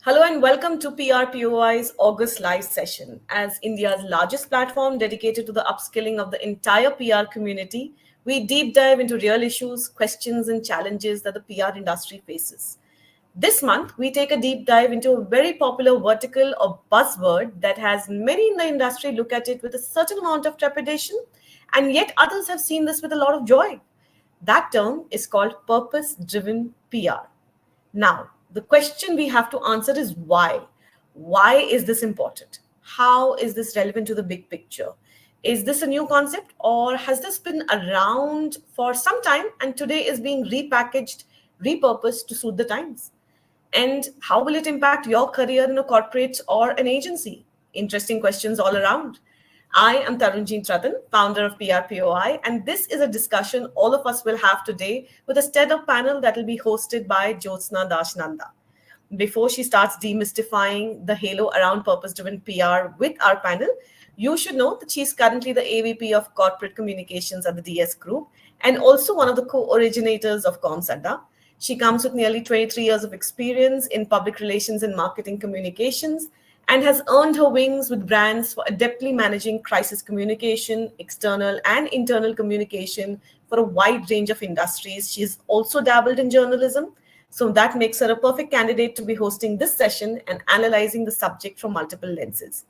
Hello and welcome to PRPOI's August live session. As India's largest platform dedicated to the upskilling of the entire PR community, we deep dive into real issues, questions, and challenges that the PR industry faces. This month, we take a deep dive into a very popular vertical or buzzword that has many in the industry look at it with a certain amount of trepidation, and yet others have seen this with a lot of joy. That term is called purpose driven PR. Now, the question we have to answer is why? Why is this important? How is this relevant to the big picture? Is this a new concept or has this been around for some time and today is being repackaged, repurposed to suit the times? And how will it impact your career in a corporate or an agency? Interesting questions all around. I am Tarunjeet, founder of PRPOI, and this is a discussion all of us will have today with a stand-up panel that will be hosted by Jyotsna Dash Nanda. Before she starts demystifying the halo around purpose-driven PR with our panel, you should know that she's currently the AVP of Corporate Communications at the DS Group and also one of the co-originators of CommsAdda. She comes with nearly 23 years of experience in public relations and marketing communications and has earned her wings with brands for adeptly managing crisis communication, external and internal communication for a wide range of industries. She's also dabbled in journalism, so that makes her a perfect candidate to be hosting this session and analyzing the subject from multiple lenses.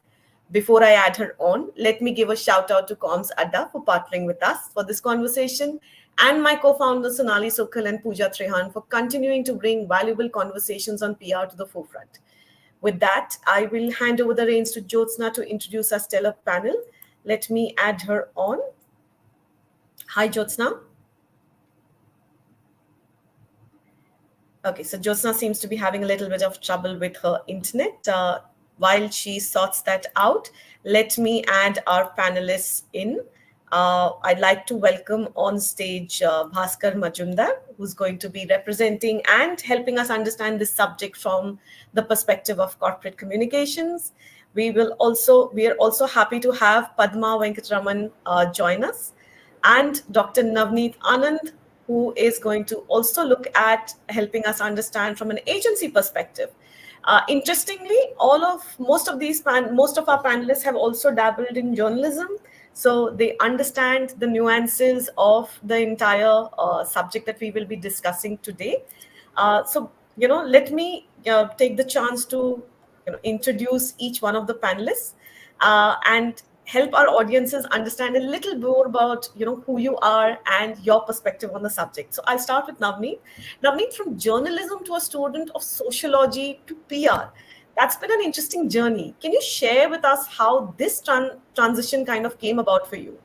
Before I add her on, let me give a shout out to CommsAdda for partnering with us for this conversation and my co-founders Sonali, Sokhal and Pooja Trehan for continuing to bring valuable conversations on PR to the forefront. With that, I will hand over the reins to Jyotsna to introduce our stellar panel. Let me add her on. Hi, Jyotsna. Okay, so Jyotsna seems to be having a little bit of trouble with her internet. While she sorts that out, let me add our panelists in. I'd like to welcome on stage Bhaskar Majumdar, who's going to be representing and helping us understand this subject from the perspective of corporate communications. We are also happy to have Padma Venkataraman join us and Dr. Navneet Anand, who is going to also look at helping us understand from an agency perspective. Interestingly, most of our panelists have also dabbled in journalism, so they understand the nuances of the entire subject that we will be discussing today. Let me take the chance to introduce each one of the panelists and help our audiences understand a little more about who you are and your perspective on the subject. So I'll start with Navneet. Navneet, from journalism to a student of sociology to PR, that's been an interesting journey. Can you share with us how this transition kind of came about for you?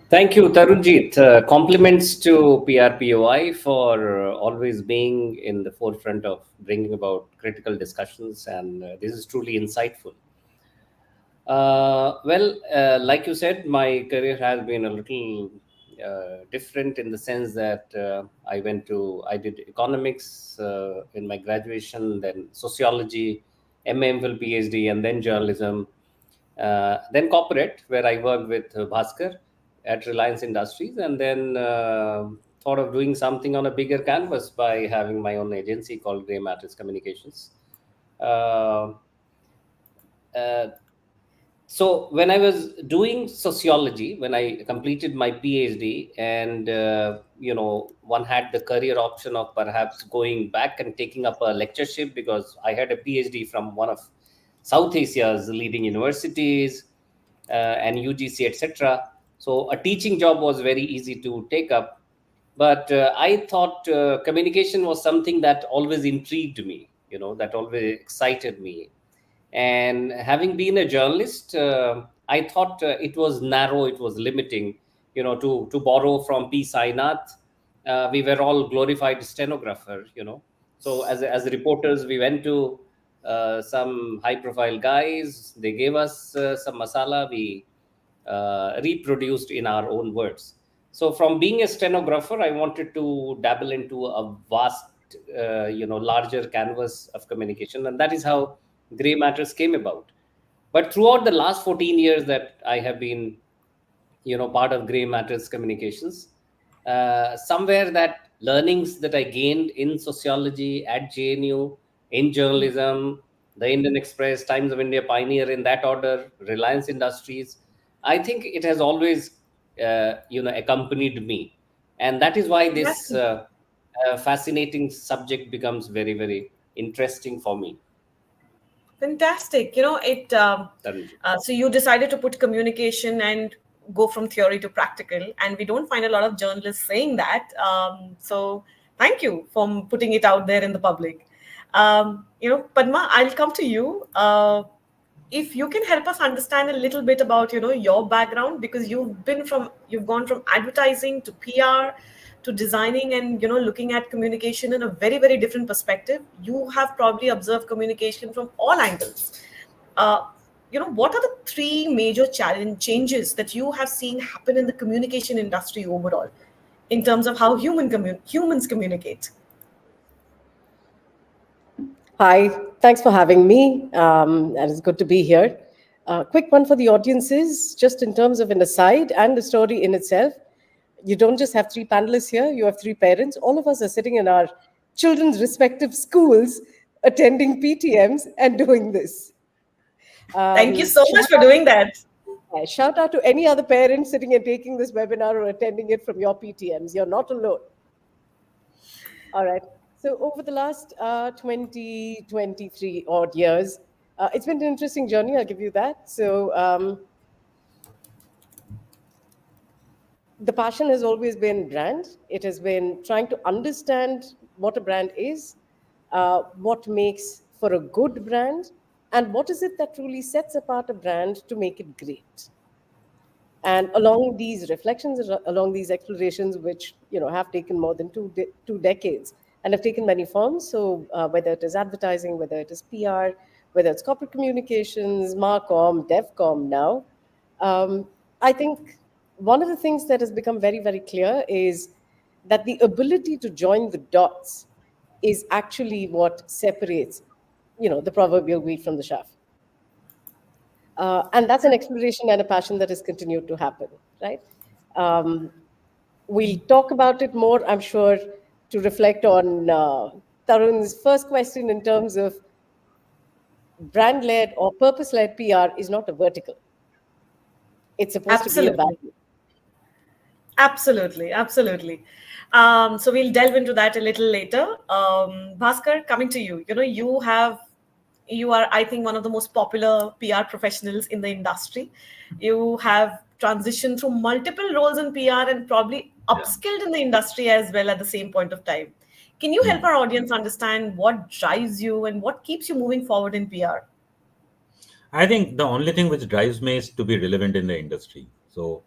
Thank you, Tarunjeet. Compliments to PRPOI for always being in the forefront of bringing about critical discussions, and this is truly insightful. Like you said, my career has been a little different in the sense that I did economics in my graduation, then sociology, MA/MPhil, PhD, and then journalism, then corporate, where I worked with Bhaskar at Reliance Industries, and then thought of doing something on a bigger canvas by having my own agency called GreyMatters Communications. So when I was doing sociology, when I completed my PhD, and one had the career option of perhaps going back and taking up a lectureship, because I had a PhD from one of South Asia's leading universities and UGC, etc. So a teaching job was very easy to take up. But I thought communication was something that always intrigued me, that always excited me. And having been a journalist, I thought it was narrow, it was limiting. To borrow from P. Sainath, we were all glorified stenographers. So as reporters, we went to some high profile guys, they gave us some masala, we reproduced in our own words. So from being a stenographer, I wanted to dabble into a vast larger canvas of communication, and that is how GreyMatters came about. But throughout the last 14 years that I have been part of GreyMatters Communications, somewhere that learnings that I gained in sociology at JNU, in journalism, the Indian Express, Times of India, Pioneer in that order, Reliance Industries. I think it has always, accompanied me, and that is why this Fantastic. fascinating subject becomes very, very interesting for me. Fantastic. Tarunji. So you decided to put communication and go from theory to practical, and we don't find a lot of journalists saying that. So thank you for putting it out there in the public. Padma, I'll come to you. If you can help us understand a little bit about your background, because you've gone from advertising to PR to designing, and looking at communication in a very, very different perspective. You have probably observed communication from all angles. uh, what are the three major challenge changes that you have seen happen in the communication industry overall, in terms of how humans communicate? Hi, thanks for having me. And it's good to be here. Quick one for the audiences, just in terms of an aside and the story in itself. You don't just have three panelists here, you have three parents. All of us are sitting in our children's respective schools, attending PTMs and doing this. Thank you so much Shout for doing that. shout out to any other parents sitting and taking this webinar or attending it from your PTMs. You're not alone. All right. So over the last 20, 23 odd years, it's been an interesting journey, I'll give you that. So the passion has always been brand. It has been trying to understand what a brand is, what makes for a good brand, and what is it that truly sets apart a brand to make it great. And along these reflections, along these explorations, which have taken more than two decades and have taken many forms. So whether it is advertising, whether it is PR, whether it's corporate communications, Marcom, DevCom now, I think one of the things that has become very, very clear is that the ability to join the dots is actually what separates, the proverbial wheat from the chaff. And that's an exploration and a passion that has continued to happen, right? Um, we'll talk about it more, I'm sure, to reflect on Tarun's first question in terms of brand led or purpose led PR is not a vertical, it's supposed to be a Absolutely. value. Absolutely, absolutely. So we'll delve into that a little later. Bhaskar, coming to you. You are, I think, one of the most popular PR professionals in the industry. You have transitioned through multiple roles in PR and probably Yeah. upskilled in the industry as well at the same point of time. Can you help Hmm. our audience understand what drives you and what keeps you moving forward in PR? I think the only thing which drives me is to be relevant in the industry. So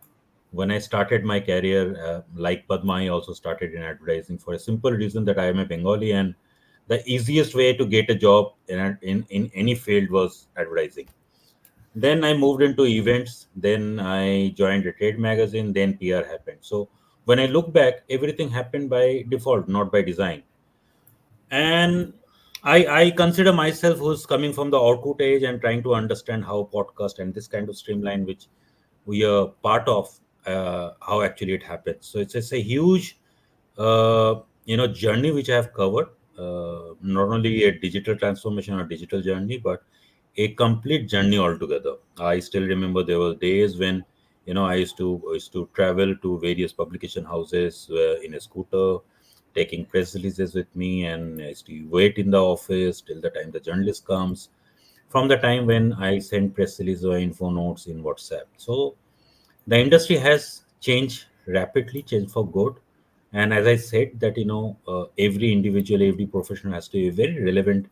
when I started my career, like Padma, I also started in advertising for a simple reason that I am a Bengali, and the easiest way to get a job in any field was advertising. Then I moved into events. Then I joined a trade magazine. Then PR happened. So when I look back, everything happened by default, not by design. And I consider myself who's coming from the Orkut age and trying to understand how podcast and this kind of streamline, which we are part of, how actually it happens. So it's a huge, journey which I have covered. Not only a digital transformation or digital journey, but a complete journey altogether. I still remember there were days when I used to travel to various publication houses in a scooter, taking press releases with me, and I used to wait in the office till the time the journalist comes. From the time when I send press releases or info notes in WhatsApp. So the industry has changed rapidly, changed for good. And as I said, that every individual, every professional has to be very relevant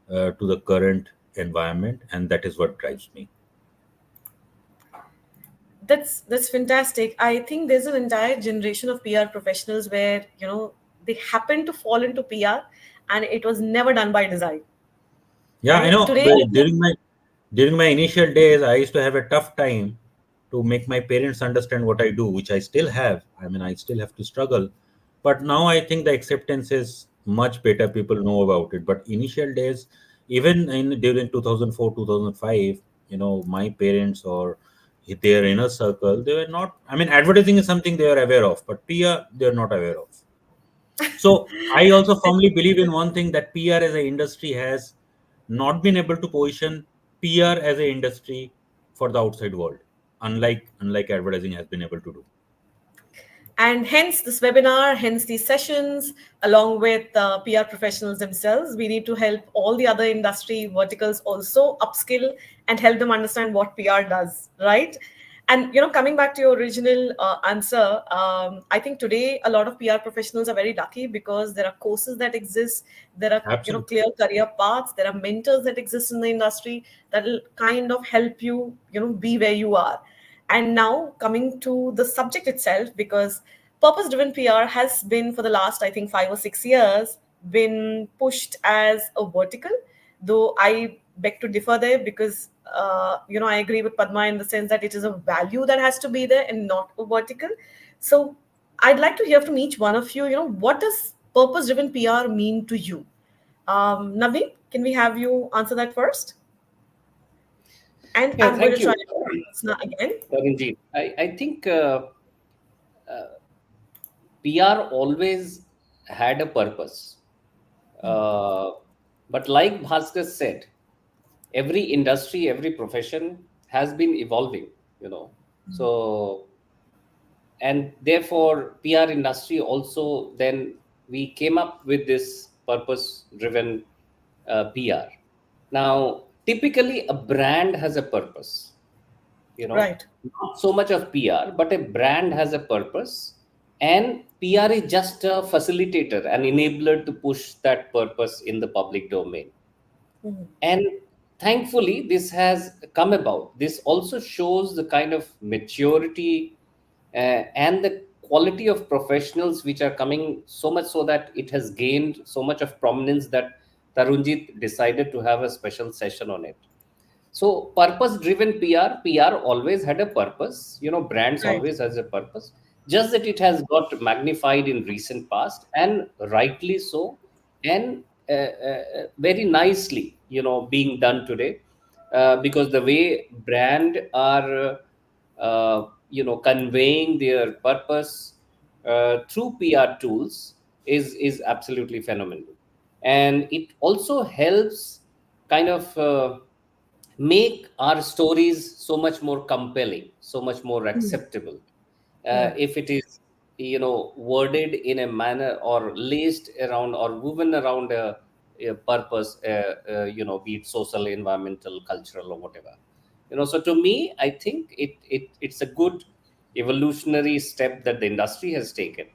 to the current environment, and that is what drives me. That's fantastic. I think there's an entire generation of PR professionals where they happen to fall into PR, and it was never done by design, Yeah, I right? know. Today, But during my initial days, I used to have a tough time to make my parents understand what I do, which I still have. I mean, I still have to struggle. But now I think the acceptance is much better. People know about it. But initial days, even during 2004, 2005, my parents or their inner circle, they were not. I mean, advertising is something they are aware of, but PR, they are not aware of. So I also firmly believe in one thing, that PR as an industry has not been able to position PR as an industry for the outside world, unlike advertising has been able to do. And hence this webinar, hence these sessions, along with PR professionals themselves. We need to help all the other industry verticals also upskill and help them understand what PR does, right? And coming back to your original answer, I think today a lot of PR professionals are very lucky because there are courses that exist, there are Absolutely. clear career paths, there are mentors that exist in the industry that will kind of help you be where you are. And now coming to the subject itself, because purpose driven PR has been for the last, I think, 5 or 6 years, been pushed as a vertical, though I beg to differ there because, I agree with Padma in the sense that it is a value that has to be there and not a vertical. So I'd like to hear from each one of you, what does purpose driven PR mean to you? Navneet, can we have you answer that first? And Yeah, I'm going thank to try you, Jyotsna again. Tarunjeet. I think PR always had a purpose. Uh, but like Bhaskar said, every industry, every profession has been evolving, you know. So, and therefore, PR industry also, then we came up with this purpose driven PR. Now, typically, a brand has a purpose, you know, Right. not so much of PR, but a brand has a purpose, and PR is just a facilitator, an enabler to push that purpose in the public domain. And thankfully, this has come about. This also shows the kind of maturity and the quality of professionals which are coming, so much so that it has gained so much of prominence that Tarunjit decided to have a special session on it. So purpose driven PR always had a purpose. You know, brands Right. always has a purpose. Just that it has got magnified in recent past, and rightly so, and very nicely, being done today, because the way brand are, conveying their purpose through PR tools is absolutely phenomenal, and it also helps kind of. Make our stories so much more compelling, so much more acceptable. If it is, worded in a manner or laced around or woven around a purpose, be it social, environmental, cultural, or whatever. So to me, I think it's a good evolutionary step that the industry has taken.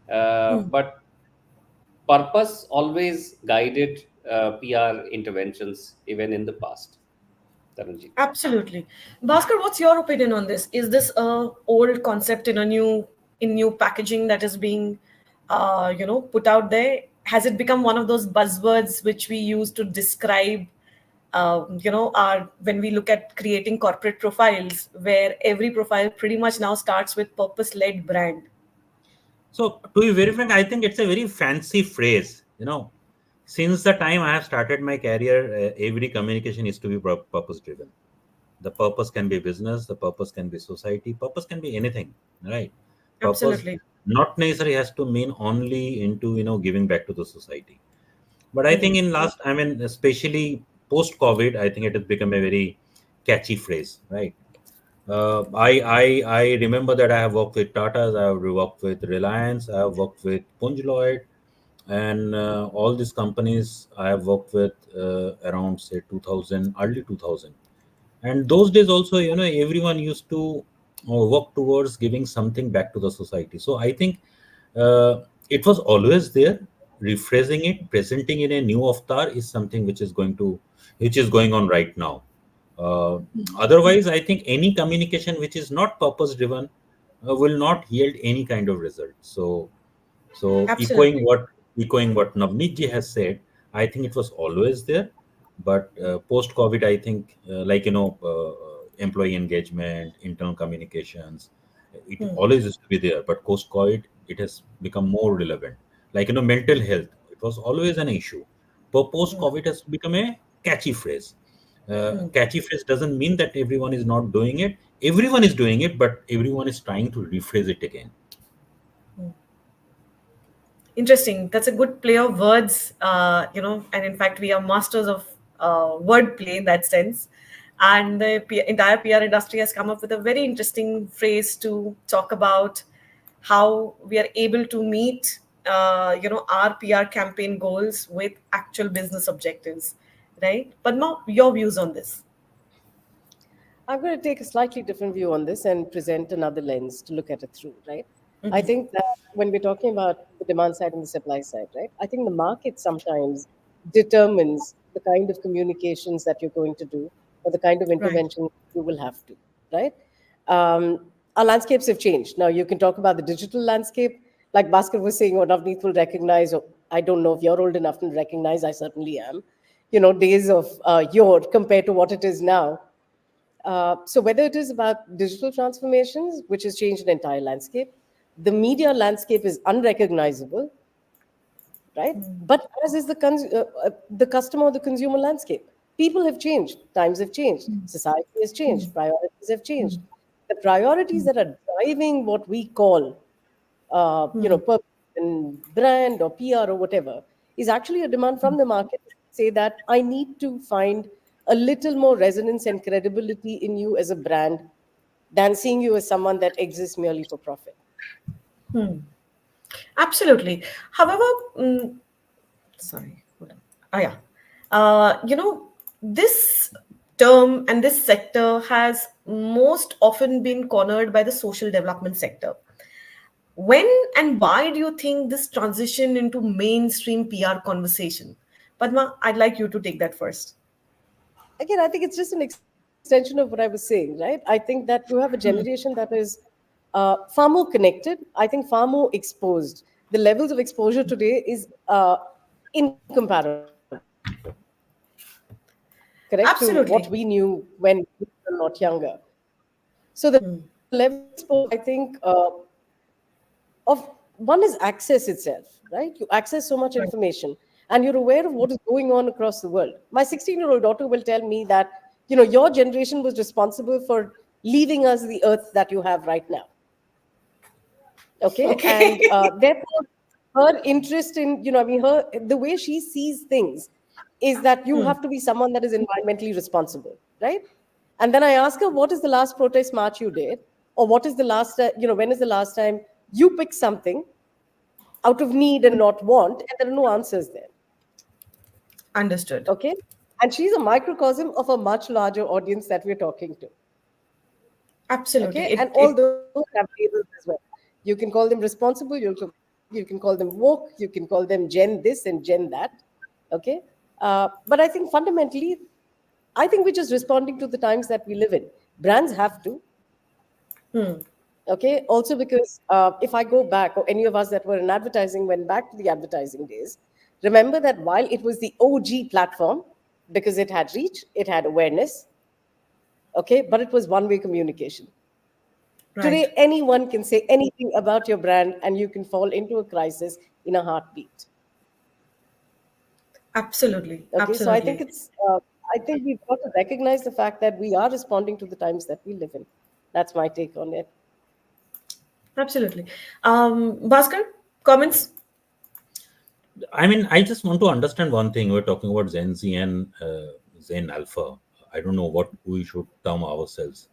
But purpose always guided PR interventions even in the past. Taranjeet. Absolutely. Bhaskar, what's your opinion on this? Is this a old concept in new packaging that is being put out there? Has it become one of those buzzwords which we use to describe our when we look at creating corporate profiles, where every profile pretty much now starts with purpose-led brand? So to be very frank, I think it's a very fancy phrase. Since the time I have started my career, every communication is to be purpose driven. The purpose can be business, the purpose can be society, purpose can be anything, right? Purpose Absolutely. not necessarily has to mean only into giving back to the society. But I think in last, I mean, especially post COVID, I think it has become a very catchy phrase, right? I remember that I have worked with Tata's, I have worked with Reliance, I have worked with Punj Lloyd, and all these companies I have worked with around say 2000, early 2000. And those days also, everyone used to work towards giving something back to the society. So I think it was always there. Rephrasing it, presenting in a new avatar is something which is going on right now. uh, Otherwise, I think any communication which is not purpose driven will not yield any kind of result. So Absolutely. echoing what Navneet ji has said, I think it was always there, but post COVID, I think employee engagement, internal communications, it always used to be there, but post COVID, it has become more relevant. Mental health, it was always an issue, but post COVID has become a catchy phrase. Catchy phrase doesn't mean that everyone is not doing it. Everyone is doing it, but everyone is trying to rephrase it again. Interesting. That's a good play of words, and in fact, we are masters of word play in that sense. And the entire PR industry has come up with a very interesting phrase to talk about how we are able to meet, our PR campaign goals with actual business objectives, right? Padma, your views on this? I'm going to take a slightly different view on this and present another lens to look at it through, right? I think that when we're talking about the demand side and the supply side, right, I think the market sometimes determines the kind of communications that you're going to do or the kind of Right. intervention you will have to, right? Our landscapes have changed. Now, you can talk about the digital landscape, like Bhaskar was saying, or Navneet will recognize, or I don't know if you're old enough to recognize, I certainly am, days of yore compared to what it is now. So whether it is about digital transformations, which has changed an entire landscape, the media landscape is unrecognizable, right? But as is the customer or the consumer landscape. People have changed, times have changed, society has changed, priorities have changed. The priorities that are driving what we call, purpose and brand or PR or whatever, is actually a demand from the market to say that I need to find a little more resonance and credibility in you as a brand than seeing you as someone that exists merely for profit. Absolutely. However, sorry, hold on. Yeah. This term and this sector has most often been cornered by the social development sector. When and why do you think this transition into mainstream PR conversation? Padma, I'd like you to take that first. Again, I think it's just an extension of what I was saying, right? I think that you have a generation that is far more connected, I think far more exposed. The levels of exposure today is incomparable, correct, to what we Absolutely. knew when we were a lot younger. So the level of exposure, I think, of one is access itself, right? You access so much Right. information and you're aware of what is going on across the world. My 16-year-old daughter will tell me that, your generation was responsible for leaving us the earth that you have right now. Okay. And Okay. therefore, her interest in, the way she sees things is that you have to be someone that is environmentally responsible, right? And then I ask her, what is the last protest march you did? Or what is the last, when is the last time you picked something out of need and not want? And there are no answers there. Understood. Okay. And she's a microcosm of a much larger audience that we're talking to. Absolutely. Okay. And It all it those have labels as well. You can call them responsible, you can call them woke, you can call them Gen this and Gen that. Okay. But I think fundamentally, I think we're just responding to the times that we live in. Brands have to. Okay. Also, because if I go back, or any of us that were in advertising went back to the advertising days, remember that while it was the OG platform, because it had reach, it had awareness, okay, but it was one-way communication. right. Today, anyone can say anything about your brand and you can fall into a crisis in a heartbeat. Absolutely. Okay, so Absolutely. I think we've got to recognize the fact that we are responding to the times that we live in. That's my take on it. Absolutely. Bhaskar, comments? I mean, I just want to understand one thing. We're talking about Gen Z and Zen Alpha. I don't know what we should term ourselves.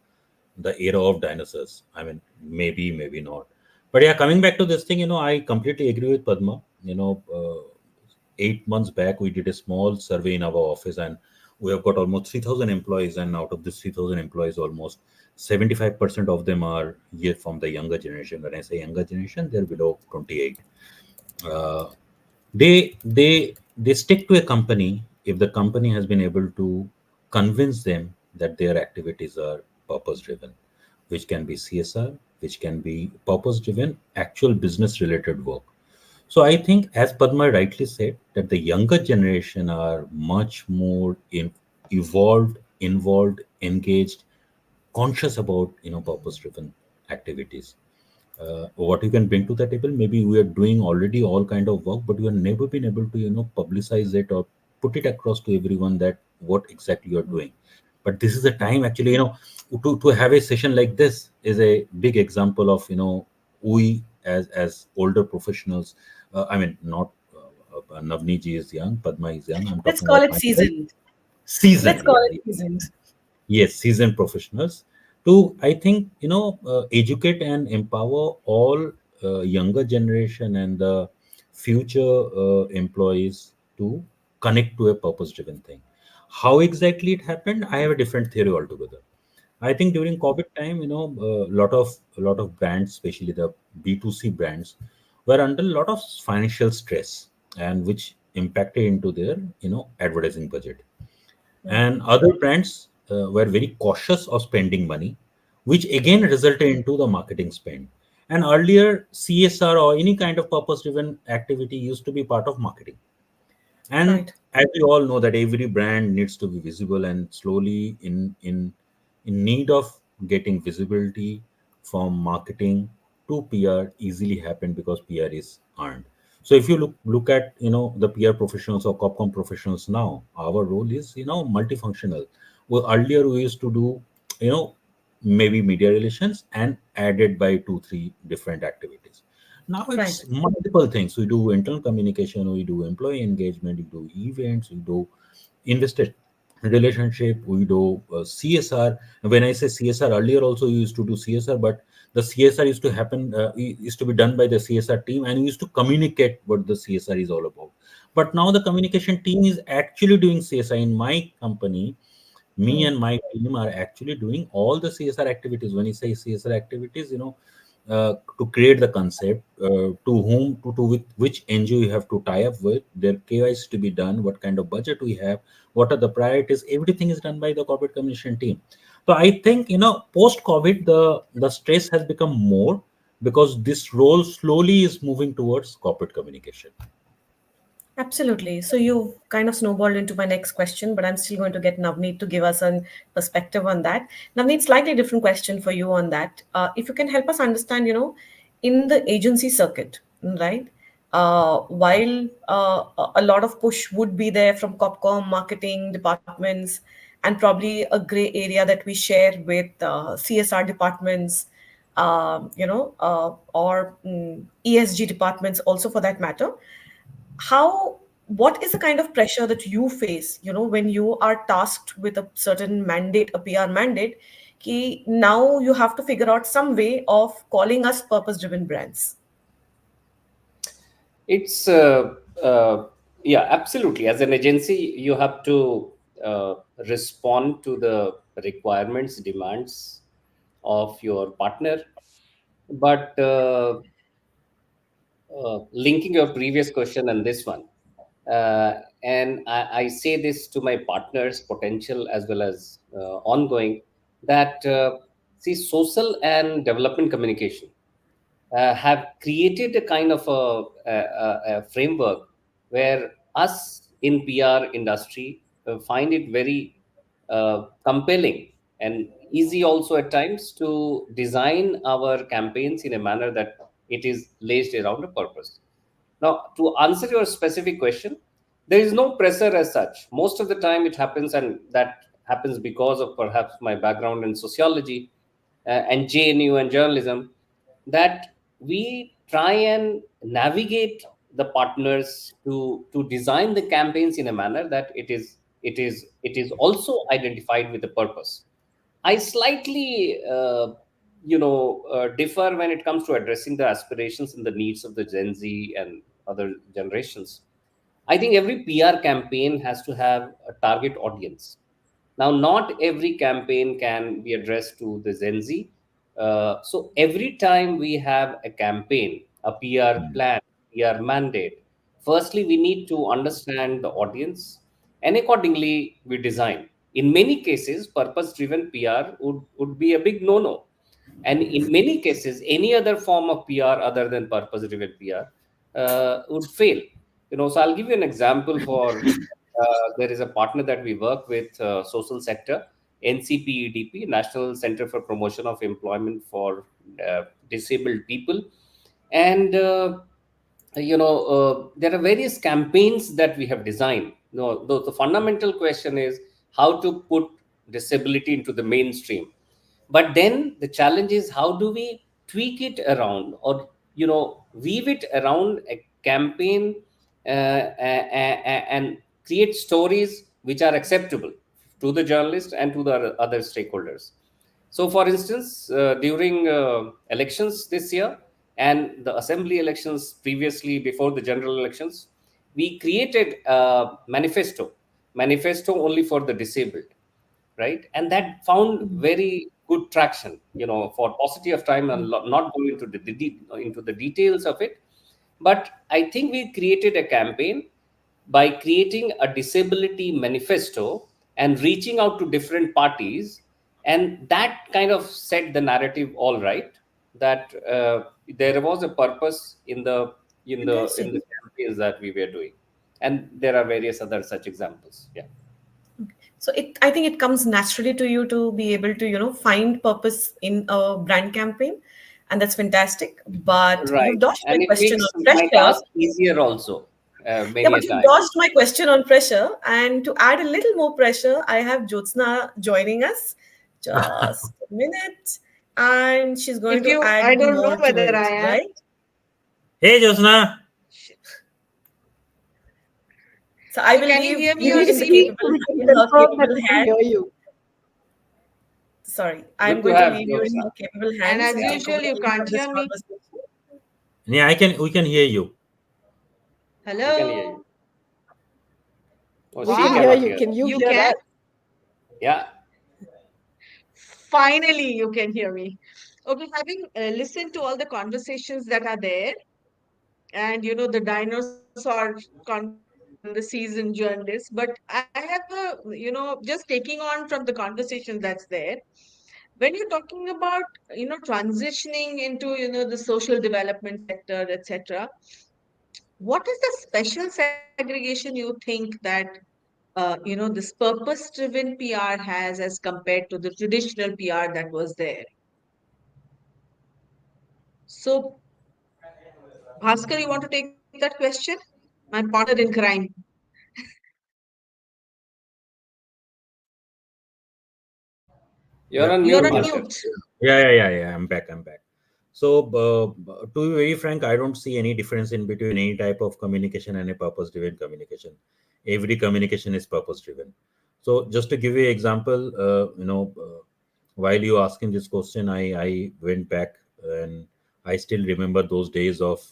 The era of dinosaurs. I mean, maybe, maybe not. But yeah, coming back to this thing, I completely agree with Padma. 8 months back, we did a small survey in our office, and we have got almost 3,000 employees. And out of this 3,000 employees, almost 75% of them are here from the younger generation. When I say younger generation, they're below 28. Uh, they stick to a company if the company has been able to convince them that their activities are purpose driven, which can be CSR, which can be purpose driven actual business related work. So I think, as Padma rightly said, that the younger generation are much more evolved, involved, engaged, conscious about purpose driven activities. What you can bring to the table, maybe we are doing already all kind of work, but we have never been able to publicize it or put it across to everyone that what exactly you are doing. But this is a time actually, to have a session like this is a big example of we as older professionals. I mean, not Navneet ji is young, Padma is young. I'm Let's talking call about it myself. seasoned. Let's Seasoned, call yeah, it seasoned. yes, seasoned professionals to, I think, educate and empower all younger generation and the future employees to connect to a purpose driven thing. How exactly it happened, I have a different theory altogether. I think during COVID time, a lot of brands, especially the B2C brands, were under a lot of financial stress, and which impacted into their advertising budget. And other brands were very cautious of spending money, which again resulted into the marketing spend. And earlier, CSR or any kind of purpose driven activity used to be part of marketing. And Right. as we all know that every brand needs to be visible, and slowly in need of getting visibility from marketing to PR easily happen because PR is earned. So if you look at the PR professionals or Copcom professionals now, our role is multifunctional. Well, earlier we used to do you know maybe media relations and added by two three different activities. Now Right. it's multiple things. We do internal communication, we do employee engagement, we do events, we do investor relationship, we do CSR. When I say CSR, earlier also we used to do CSR, but the CSR used to happen, used to be done by the CSR team, and we used to communicate what the CSR is all about. But now the communication team is actually doing CSR in my company. Me Hmm. and my team are actually doing all the CSR activities. When you say CSR activities, to create the concept, to whom, to with which NGO you have to tie up with, their KYC to be done, what kind of budget we have, what are the priorities, everything is done by the corporate communication team. So I think, post COVID, the stress has become more because this role slowly is moving towards corporate communication. Absolutely. So you've kind of snowballed into my next question, but I'm still going to get Navneet to give us a perspective on that. Navneet, slightly different question for you on that. If you can help us understand, in the agency circuit, right? While a lot of push would be there from Copcom marketing departments, and probably a gray area that we share with CSR departments, or ESG departments also for that matter. What is the kind of pressure that you face, when you are tasked with a certain mandate, a PR mandate, ki now you have to figure out some way of calling us purpose driven brands. It's yeah, absolutely. As an agency, you have to uh, respond to the requirements, demands of your partner. But linking your previous question and this one, and I say this to my partners, potential as well as ongoing, that see, social and development communication have created a kind of a framework where us in PR industry find it very compelling and easy also at times to design our campaigns in a manner that it is laced around a purpose. Now, to answer your specific question, there is no pressure as such. Most of the time, it happens, and that happens because of perhaps my background in sociology and JNU and journalism, that we try and navigate the partners to design the campaigns in a manner that it is also identified with the purpose. I slightly differ when it comes to addressing the aspirations and the needs of the Gen Z and other generations. I think every PR campaign has to have a target audience. Now, not every campaign can be addressed to the Gen Z. So every time we have a campaign, a PR Mm. plan, PR mandate, firstly, we need to understand the audience, and accordingly, we design. In many cases, purpose driven PR would be a big no no. And in many cases, any other form of PR other than purpose driven PR would fail. So I'll give you an example for there is a partner that we work with, social sector, NCPEDP, National Center for Promotion of Employment for Disabled People. And there are various campaigns that we have designed. The fundamental question is how to put disability into the mainstream. But then the challenge is how do we tweak it around, or weave it around a campaign, and create stories which are acceptable to the journalist and to the other stakeholders. So, for instance, during elections this year and the assembly elections previously before the general elections, we created a manifesto only for the disabled, right? And that found very good traction, for paucity of time and not going into into the details of it. But I think we created a campaign by creating a disability manifesto and reaching out to different parties, and that kind of set the narrative all right, that there was a purpose in the Fantastic. in the campaigns that we were doing. And there are various other such examples. Yeah. So I think it comes naturally to you to be able to, find purpose in a brand campaign, and that's fantastic. But Right. you've dodged my And it question makes on my pressure. task easier also, Yeah, many but a you've time. dodged my question on pressure. And to add a little more pressure, I have Jyotsna joining us. Just a minute. And she's going If to you, add I don't know more to whether it, I am. right? Hey, Jyotsna. So I So will can you leave hear me If you or you in the see me? speak, capable we can in her confirm that capable we can hands. hear you. Sorry, Good I'm to going to have leave you in Jyotsna. her capable And hands as and take over usual, the you lead can't of this hear me. conversation. Yeah, we can hear you. We can hear you. Hello. Oh, We she can hear Wow. cannot you. hear. Can you You hear can? us? Yeah. Finally, you can hear me. Okay, having listened to all the conversations that are there, and the dinosaur conversations and the seasoned journalists, but I have just taking on from the conversation that's there. When you're talking about transitioning into the social development sector, etc., what is the special segregation you think that this purpose-driven PR has as compared to the traditional PR that was there? So, Bhaskar, you want to take that question? My partner in crime. You're Yeah, on You're mute, on yeah, Bhaskar. mute. yeah. I'm back. So, to be very frank, I don't see any difference in between any type of communication and a purpose-driven communication. Every communication is purpose-driven. So, just to give you an example, while you asking this question, I went back and I still remember those days of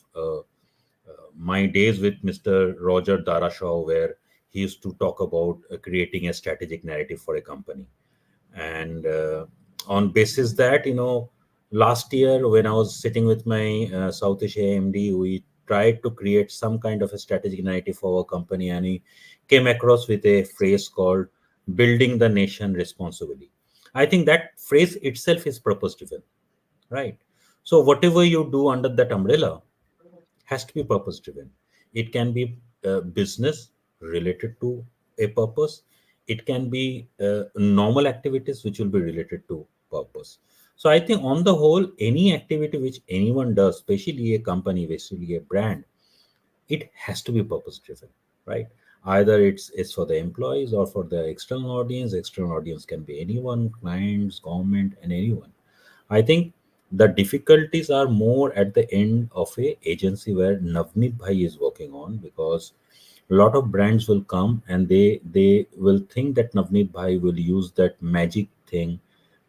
my days with Mr. Roger Darashaw, where he used to talk about creating a strategic narrative for a company. And on basis that, last year when I was sitting with my South Asia MD, we tried to create some kind of a strategic narrative for our company, and we came across with a phrase called building the nation responsibly. I think that phrase itself is purpose driven, right? So whatever you do under that umbrella has to be purpose driven. It can be business related to a purpose. It can be normal activities which will be related to purpose. So I think on the whole, any activity which anyone does, especially a company, especially a brand, it has to be purpose driven, right? Either it's for the employees or for the external audience. External audience can be anyone, clients, government, and anyone. I think the difficulties are more at the end of a agency where Navneet Bhai is working on, because a lot of brands will come and they will think that Navneet Bhai will use that magic thing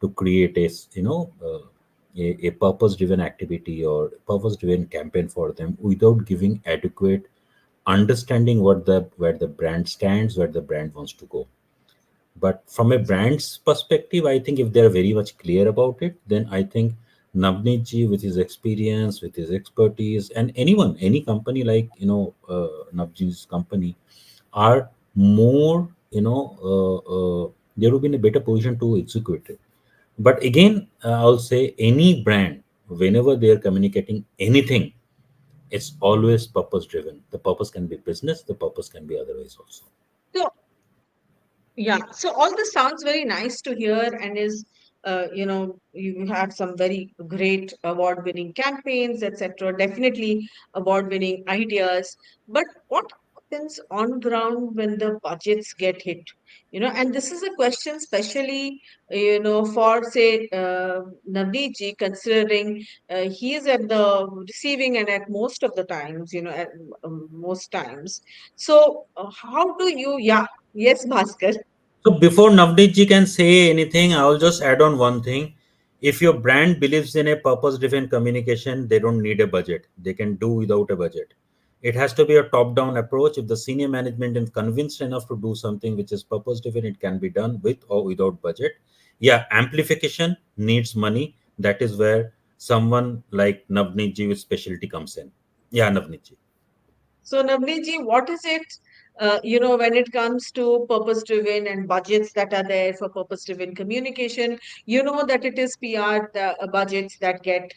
to create a purpose driven activity or purpose driven campaign for them without giving adequate understanding where the brand stands, where the brand wants to go. But from a brand's perspective, I think if they're very much clear about it, then I think Navneet ji, with his experience, with his expertise, and anyone, any company like Navneet's company, are more they will be in a better position to execute it. But again, I'll say any brand, whenever they are communicating anything, it's always purpose driven. The purpose can be business, the purpose can be otherwise also. So, yeah, so all this sounds very nice to hear, and you have some very great award-winning campaigns, etc. Definitely award-winning ideas. But what happens on ground when the budgets get hit? And this is a question especially, for say Navneet ji, considering he is at the receiving end at most of the times, at most times. So, how do you, yeah, yes, Bhaskar. So before Navneet ji can say anything, I will just add on one thing. If your brand believes in a purpose-driven communication, they don't need a budget. They can do without a budget. It has to be a top-down approach. If the senior management is convinced enough to do something which is purpose-driven, it can be done with or without budget. Yeah, amplification needs money. That is where someone like Navneet ji with specialty comes in. Yeah, Navneet ji. So, Navneet, what is it, when it comes to purpose driven and budgets that are there for purpose driven communication? You know that it is PR budgets that get,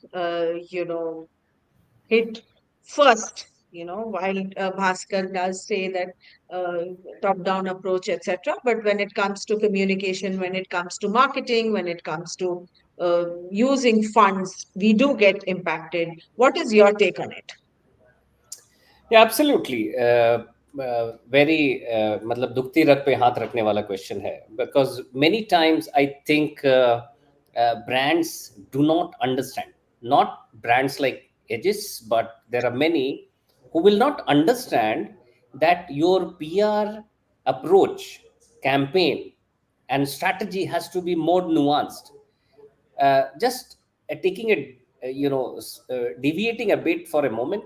hit first, while Bhaskar does say that top down approach, etc. But when it comes to communication, when it comes to marketing, when it comes to using funds, we do get impacted. What is your take on it? Yeah, absolutely. Very मतलब दुखती रग पे हाथ रखने वाला question है, because many times I think brands do not understand, not brands like Egis, but there are many who will not understand that your PR approach, campaign, and strategy has to be more nuanced. Just taking a deviating a bit for a moment,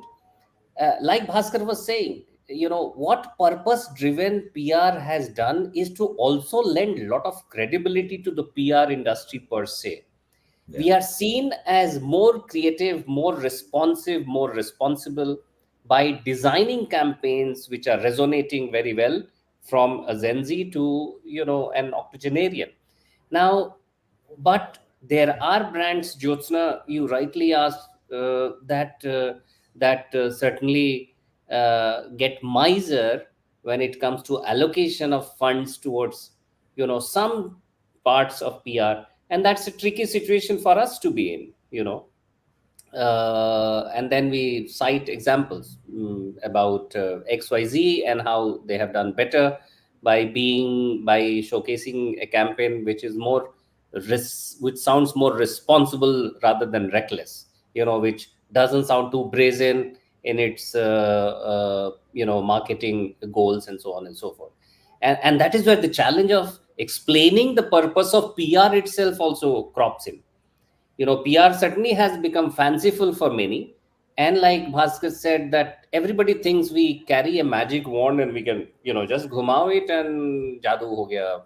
like Bhaskar was saying, what purpose driven PR has done is to also lend a lot of credibility to the PR industry per se. Yeah. We are seen as more creative, more responsive, more responsible by designing campaigns which are resonating very well from a Gen Z to an octogenarian. Now, but there are brands, Jyotsna, you rightly asked, that certainly get miser when it comes to allocation of funds towards some parts of PR, and that's a tricky situation for us to be in. And then we cite examples about XYZ and how they have done better by showcasing a campaign which is more which sounds more responsible rather than reckless, which doesn't sound too brazen in its marketing goals and so on and so forth. And that is where the challenge of explaining the purpose of PR itself also crops in. PR certainly has become fanciful for many, and like Bhaskar said, that everybody thinks we carry a magic wand and we can just ghumao it and jadoo ho gaya.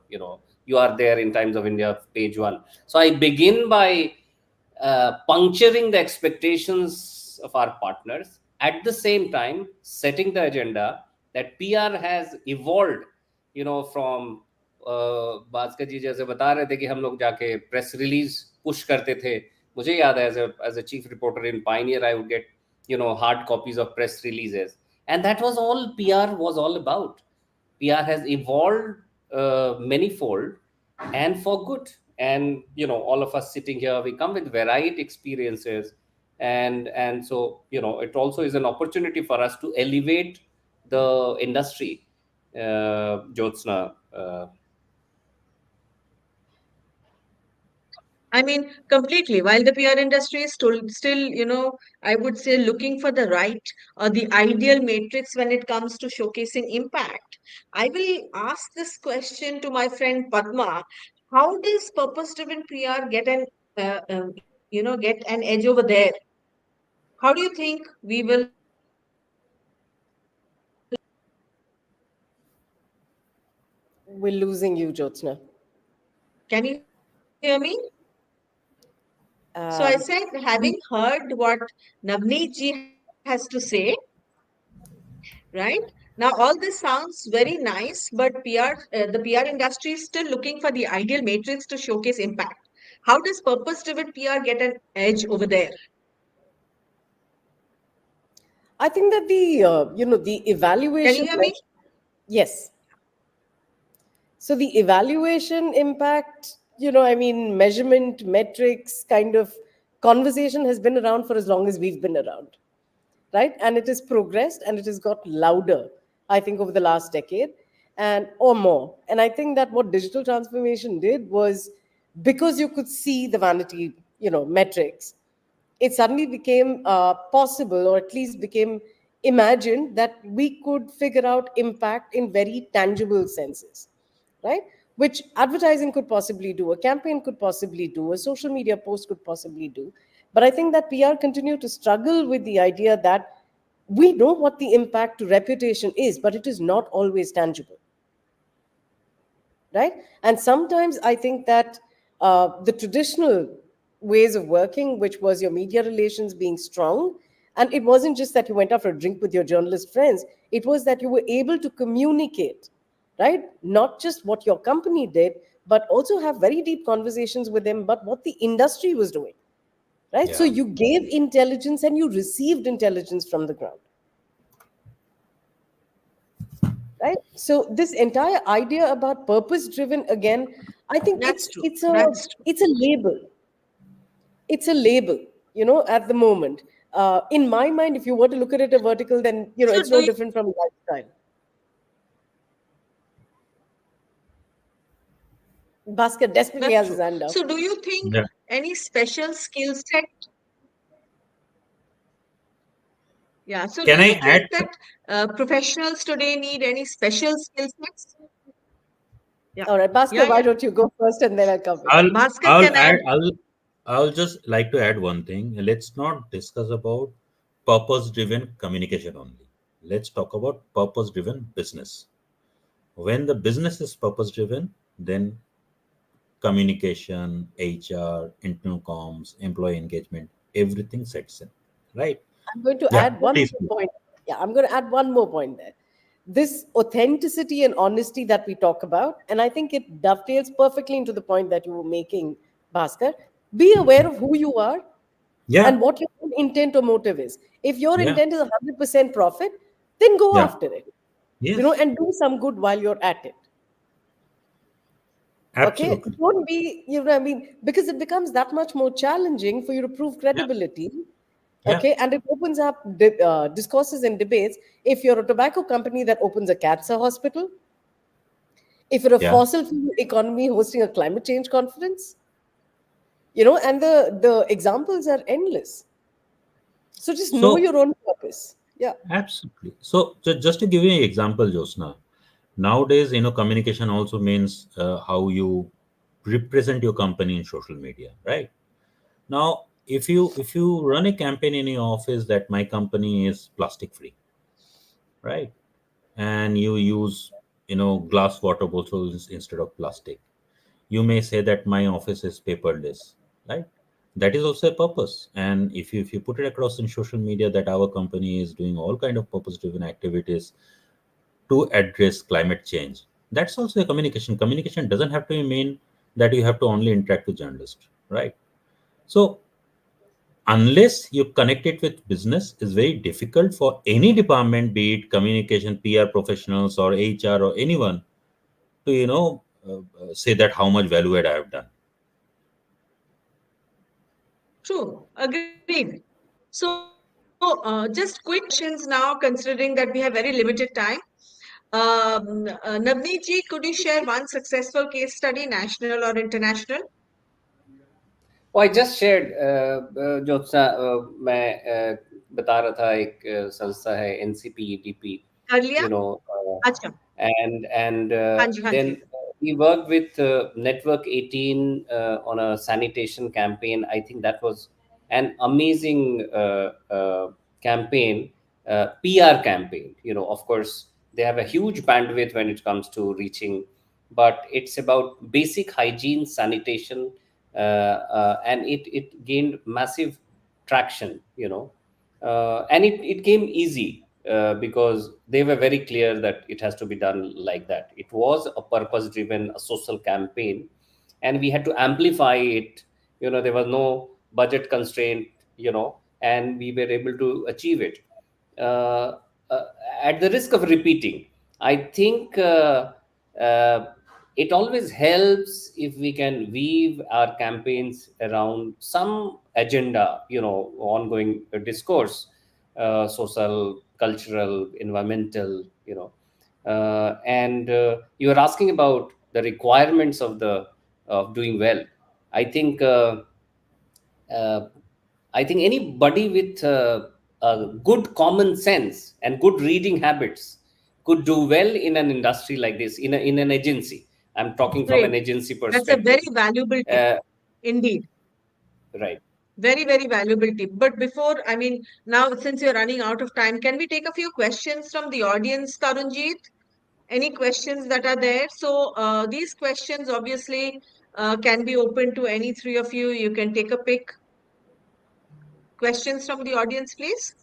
You are there in Times of India page 1. So I begin by puncturing the expectations of our partners, at the same time setting the agenda that PR has evolved, from Bhaskar जी जैसे बता रहे थे कि हम लोग जाके press release push करते थे. मुझे याद है as a chief reporter in Pioneer I would get hard copies of press releases, and that was all PR was all about. PR has evolved manyfold, and for good. And all of us sitting here, we come with varied experiences, and so it also is an opportunity for us to elevate the industry. Jyotsna, I mean, completely. While the PR industry is still, I would say looking for the right or the ideal matrix when it comes to showcasing impact, I will ask this question to my friend Padma. How does purpose-driven PR get get an edge over there? How do you think we will? We're losing you, Jyotsna. Can you hear me? So I Um, said, having heard what Navneet ji has to say, right? Now, all this sounds very nice, but the PR industry is still looking for the ideal matrix to showcase impact. How does purpose-driven PR get an edge over there? I think that the Can you evaluation. hear me? Yes. So the evaluation impact, I mean, measurement, metrics kind of conversation has been around for as long as we've been around, right? And it has progressed and it has got louder I think, over the last decade and or more. And I think that what digital transformation did was, because you could see the vanity, metrics, it suddenly became possible, or at least became imagined, that we could figure out impact in very tangible senses, right? Which advertising could possibly do, a campaign could possibly do, a social media post could possibly do. But I think that PR continue to struggle with the idea that we know what the impact to reputation is, but it is not always tangible, right? And sometimes I think that the traditional ways of working, which was your media relations being strong, and it wasn't just that you went out for a drink with your journalist friends, it was that you were able to communicate, right? Not just what your company did, but also have very deep conversations with them about what the industry was doing, right? So Yeah. you gave intelligence and you received intelligence from the ground, right? So this entire idea about purpose driven, again, I think That's true. it's a That's true. it's a label. It's a label, at the moment. In my mind, if you were to look at it a vertical, then So it's do no you, different from lifestyle. Bhaskar desperately that's has his true. hand up. So do you think Yeah. any special skill set? Yeah. So do Can I you think add? that professionals today need any special skill sets? Yeah. All right, Bhaskar, Yeah, why yeah. don't you go first and then I'll come in. I'll Bhaskar I'll can add add. I'll just like to add one thing. Let's not discuss about purpose driven communication only. Let's talk about purpose driven business. When the business is purpose driven, then communication, HR, internal comms, employee engagement, everything sets in. Right? I'm going to Yeah, add one please. more point. Yeah, I'm going to add one more point there. This authenticity and honesty that we talk about, and I think it dovetails perfectly into the point that you were making, Bhaskar. Be aware of who you are Yeah, and what your own intent or motive is. If your yeah, intent is 100% profit, then go yeah. after it, Yes, and do some good while you're at it. Okay, absolutely. don't be, because it becomes that much more challenging for you to prove Yeah, credibility. yeah, Okay, and it opens up discourses and debates. If you're a tobacco company that opens a cancer hospital, if you're a yeah. fossil fuel economy hosting a climate change conference, and the examples are endless. So just know So your own purpose. Yeah. absolutely. So just to give you an example, Jyotsna, nowadays, communication also means how you represent your company in social media, right? Now, if you run a campaign in your office that my company is plastic free, right, and you use glass water bottles instead of plastic, you may say that my office is paperless, right? That is also a purpose. And if you put it across in social media that our company is doing all kind of purpose driven activities to address climate change, that's also a communication doesn't have to mean that you have to only interact with journalists, right? So unless you connect it with business, it's very difficult for any department, be it communication, PR professionals, or HR, or anyone, to say that how much value add I have done. True. Agreed. So, just quick questions now, considering that we have very limited time. Navneet ji, could you share one successful case study, national or international? वो I just shared Jyotsna मैं बता रहा था एक संस्था है NCPEDP, कर लिया? you know, अच्छा, and हाँ जी, हाँ then ji. we worked with Network 18 on a sanitation campaign. I think that was an amazing campaign, PR campaign. Of course, they have a huge bandwidth when it comes to reaching, but it's about basic hygiene, sanitation, and it gained massive traction. And it came easy because they were very clear that it has to be done like that. It was a purpose driven, a social campaign, and we had to amplify it. There was no budget constraint, and we were able to achieve it. uh, uh, at the risk of repeating, I think uh, it always helps if we can weave our campaigns around some agenda, ongoing discourse, social, cultural, environmental, And you are asking about the requirements of the of doing well. I think uh, I think anybody with a good common sense and good reading habits could do well in an industry like this, in an agency. I'm talking from Great. an agency That's a very perspective. valuable tip, Uh, indeed. right. Very, very valuable tip. But before, I mean, now since you're running out of time, can we take a few questions from the audience, Tarunjeet? Any questions that are there? So these questions obviously can be open to any three of you. You can take a pick. Questions from the audience, please.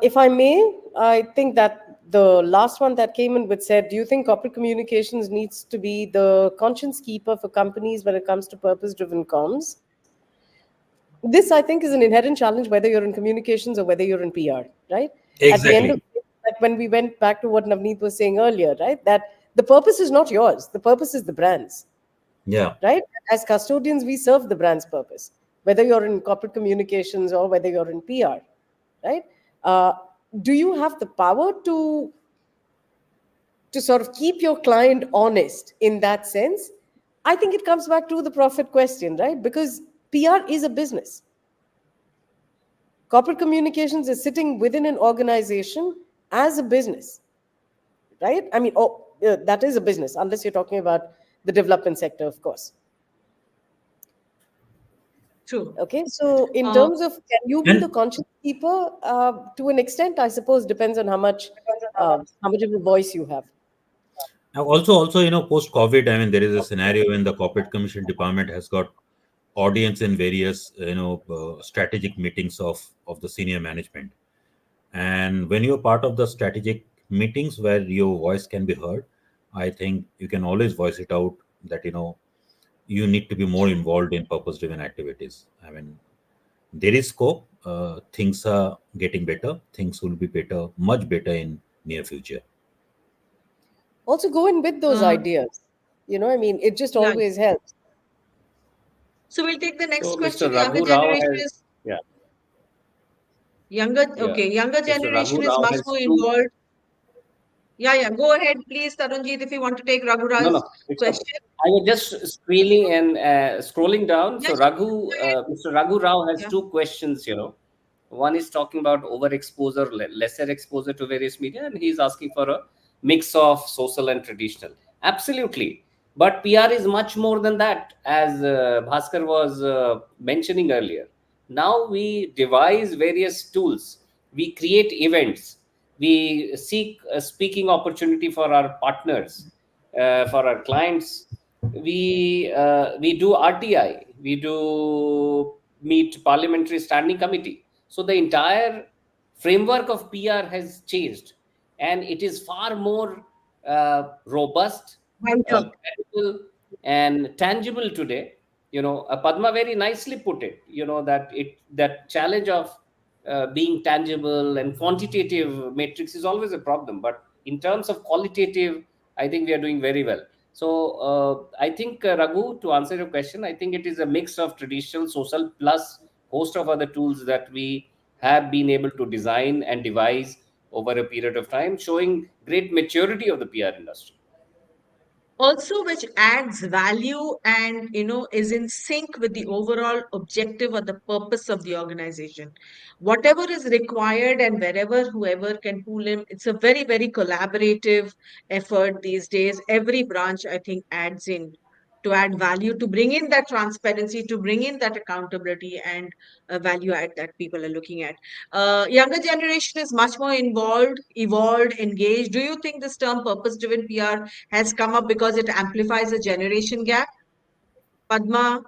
If I may, I think that the last one that came in which said, do you think corporate communications needs to be the conscience keeper for companies when it comes to purpose-driven comms? This, I think, is an inherent challenge whether you're in communications or whether you're in PR, right? At the end of Exactly. it, like when we went back to what Navneet was saying earlier, right? That the purpose is not yours. The purpose is the brand's, Yeah. right? As custodians, we serve the brand's purpose, whether you're in corporate communications or whether you're in PR, right? Uh, do you have the power to sort of keep your client honest in that sense? I think it comes back to the profit question, right? Because PR is a business. Corporate communications is sitting within an organization as a business, right? I mean, that is a business, unless you're talking about the development sector, of course. True. Okay, so in Uh, terms of can you be the And conscience keeper? To an extent, I suppose depends on how much of a voice you have. also, post COVID, I mean, there is a scenario when the corporate commission department has got audience in various, strategic meetings of the senior management. And when you're part of the strategic meetings where your voice can be heard, I think you can always voice it out that, you need to be more involved in purpose driven activities. I mean, there is scope. Things are getting better. Things will be better, much better in near future. Also, go in with those uh, ideas. I mean, it just yeah. always helps. So we'll take the next So Mr. question. Younger Raghu Rao generation has, is yeah, younger. yeah. Okay, younger Mr. generation Raghu is Rao much has more two. involved. Yeah, yeah. Go ahead, please, Tarunjeet, if you want to take Raghu No, Rao's no, it's okay. question. I was just scrolling and scrolling down. Yeah, So sure. Go ahead. Mr. Raghu Rao has Yeah. two questions. One is talking about overexposure, lesser exposure to various media, and he's asking for a mix of social and traditional. Absolutely, but PR is much more than that, as Bhaskar was mentioning earlier. Now we devise various tools. We create events. We seek a speaking opportunity for our partners, for our clients. We do RTI. We do meet parliamentary standing committee. So the entire framework of PR has changed, and it is far more robust, Wider. credible, and tangible today. Padma very nicely put it. That challenge of being tangible and quantitative matrix is always a problem, but in terms of qualitative, I think we are doing very well. So I think, Raghu, to answer your question, I think it is a mix of traditional, social, plus host of other tools that we have been able to design and devise over a period of time, showing great maturity of the PR industry. Also which adds value and is in sync with the overall objective or the purpose of the organization. Whatever is required and wherever whoever can pull in, it's a very, very collaborative effort these days. Every branch, I think, adds in to add value, to bring in that transparency, to bring in that accountability and value add that people are looking at. Younger generation is much more involved, evolved, engaged. Do you think this term purpose driven PR has come up because it amplifies a generation gap? Padma,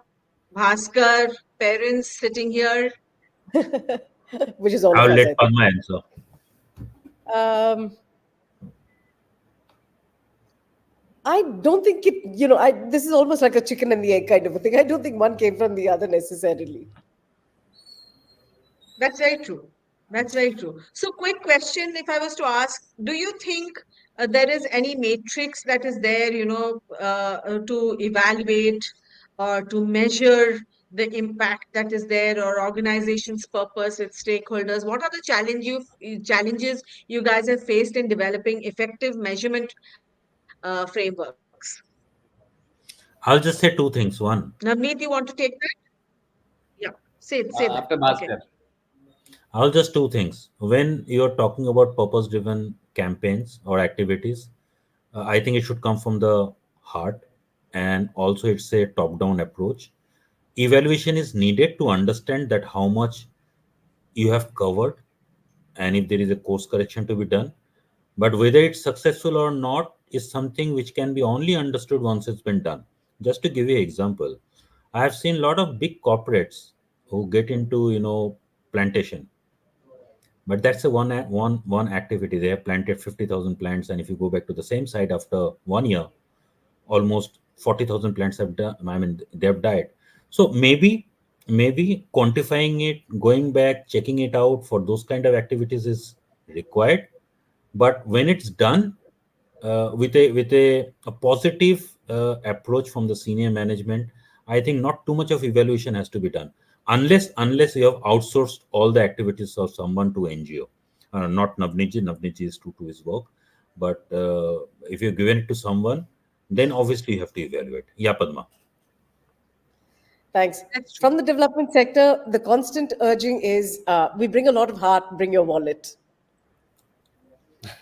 Bhaskar, parents sitting here. Which is all I'll of us, let I think. Padma answer. Um, I don't think this is almost like a chicken and the egg kind of a thing. I don't think one came from the other necessarily. That's very true. That's very true. So, quick question if I was to ask, do you think there is any matrix that is there, to evaluate or to measure the impact that is there, or organization's purpose with stakeholders? What are the challenges you guys have faced in developing effective measurement frameworks? I'll just say two things. One, Navneet, you want to take that? Yeah, say that. After Okay. Bhaskar. I'll just two things. When you're talking about purpose-driven campaigns or activities, I think it should come from the heart, and also it's a top-down approach. Evaluation is needed to understand that how much you have covered and if there is a course correction to be done. But whether it's successful or not is something which can be only understood once it's been done. Just to give you an example, I have seen a lot of big corporates who get into plantation, but that's a one activity. They have planted 50,000 plants, and if you go back to the same site after 1 year, almost 40,000 plants have done. I mean, they have died. So maybe quantifying it, going back, checking it out for those kind of activities is required. But when it's done with a positive approach from the senior management, I think not too much of evaluation has to be done, unless you have outsourced all the activities of someone to NGO. Not Navneet. Navneet is true to his work, but if you've given it to someone, then obviously you have to evaluate. Yeah, Padma. Thanks. That's true. From the development sector, the constant urging is we bring a lot of heart, bring your wallet.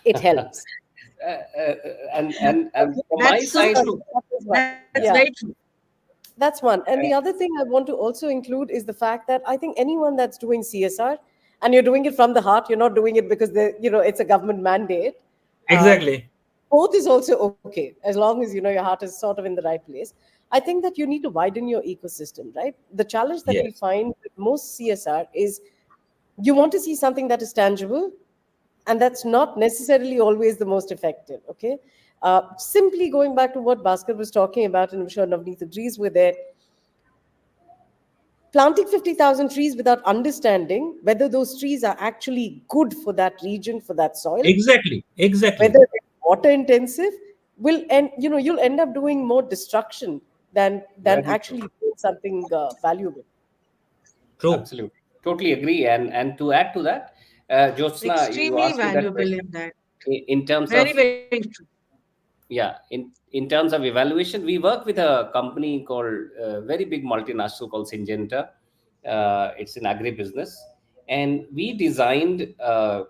It helps. And from my That's so side, true. That is one. That's Yeah. very true. That's one. And the other thing I want to also include is the fact that I think anyone that's doing CSR and you're doing it from the heart, you're not doing it because it's a government mandate. Um, Exactly. both is also okay as long as your heart is sort of in the right place. I think that you need to widen your ecosystem, right? The challenge that we Yes. find with most CSR is you want to see something that is tangible, and that's not necessarily always the most effective. Okay, simply going back to what Bhaskar was talking about, and I'm sure Navneet agrees with it. Planting 50,000 trees without understanding whether those trees are actually good for that region, for that soil, Exactly. whether Exactly. they're water intensive, will end. You'll end up doing more destruction than very true. actually doing something valuable. True. Absolutely. Totally agree. And to add to that, Jyotsna, you Extremely asked me that valuable question in that. in terms Very, of, very true. yeah, in terms of evaluation. We work with a company called, very big multinational called Syngenta. It's in agribusiness, and we designed a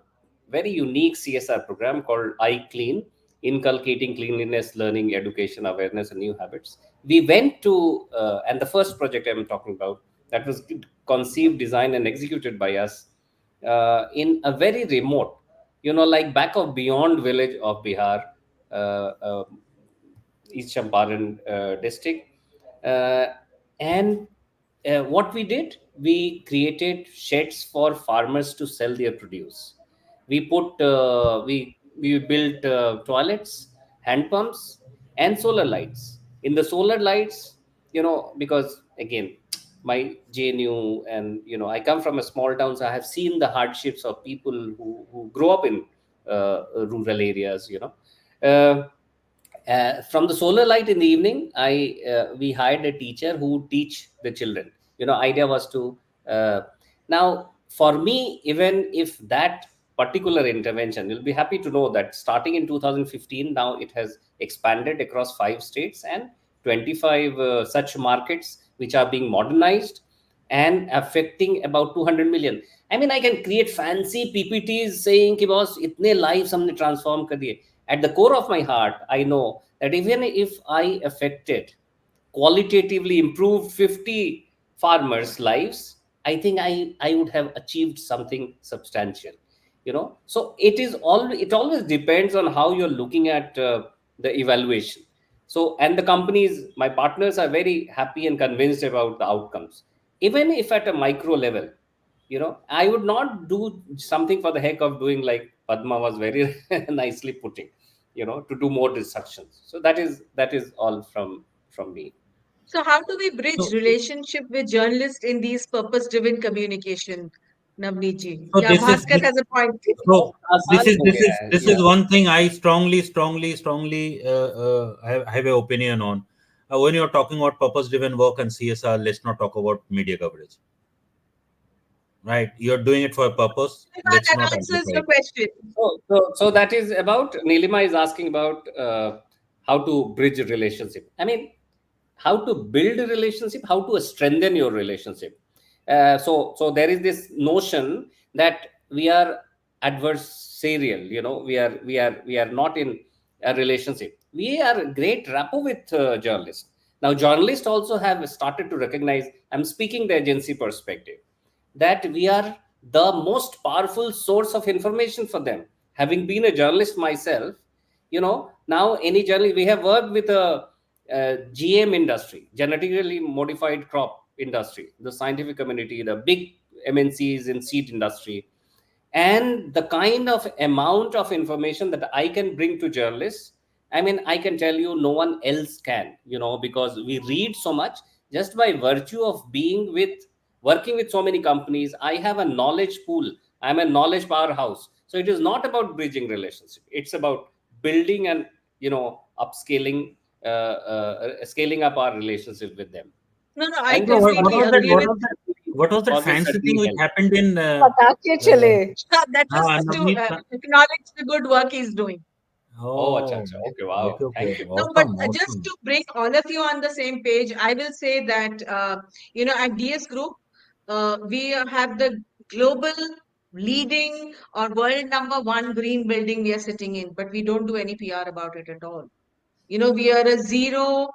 very unique CSR program called iClean, inculcating cleanliness, learning, education, awareness, and new habits. We went to, and the first project I'm talking about, that was conceived, designed, and executed by us in a very remote, like back of beyond village of Bihar, East Champaran district. Uh, and what we did, we created sheds for farmers to sell their produce. We built toilets, hand pumps, and solar lights. In the solar lights, because again, my JNU, and I come from a small town, so I have seen the hardships of people who grow up in rural areas. From the solar light in the evening, we hired a teacher who would teach the children. Idea was to, uh, now for me, even if that particular intervention, you'll be happy to know that starting in 2015, now it has expanded across 5 states and 25 such markets, which are being modernized and affecting about 200 million. I mean, I can create fancy PPTs saying कि boss इतने lives हमने transform कर दिए. At the core of my heart, I know that even if I affected, qualitatively improved 50 farmers' lives, I think I would have achieved something substantial. So it always depends on how you're looking at the evaluation. So, and the companies, my partners, are very happy and convinced about the outcomes, even if at a micro level. I would not do something for the heck of doing, like Padma was very nicely putting, to do more destructions. So that is all from me. So how do we bridge So, relationship with journalists in these purpose-driven communication, Navneet ji? so Yeah, this is Bhaskar has a point. so this आसान is हो this गया is है, this is yeah. one thing I strongly have an opinion on. when you're talking about purpose-driven work and CSR, let's not talk about media coverage, right? You're doing it for a purpose. Nilima, Let's that not answers amplify your it. question. So that is about, Nilima is asking about how to bridge a relationship. I mean, how to build a relationship, how to strengthen your relationship. So there is this notion that we are adversarial. We are not in a relationship. We are great rapport with journalists. Now journalists also have started to recognize, I'm speaking the agency perspective, that we are the most powerful source of information for them. Having been a journalist myself, now any journalist, we have worked with a GM industry, genetically modified crop industry, the scientific community, the big MNCs in seed industry, and the kind of amount of information that I can bring to journalists, I mean, I can tell you no one else can, because we read so much. Just by virtue of being with working with so many companies, I have a knowledge pool. I'm a knowledge powerhouse. So it is not about bridging relationship, it's about building and upscaling, scaling up our relationship with them. No, no, I And So this completely always agree with you. what was that always fancy thing certainly which helps. happened in Patake chale. That was to Navneet? acknowledge the good work he's doing. Oh, acha, Oh, acha. Okay, wow, okay, okay, thank you. No, but awesome, just awesome. to bring all of you on the same page, I will say that, at DS Group, we have the global leading or world number one green building we are sitting in, but we don't do any PR about it at all. We are a zero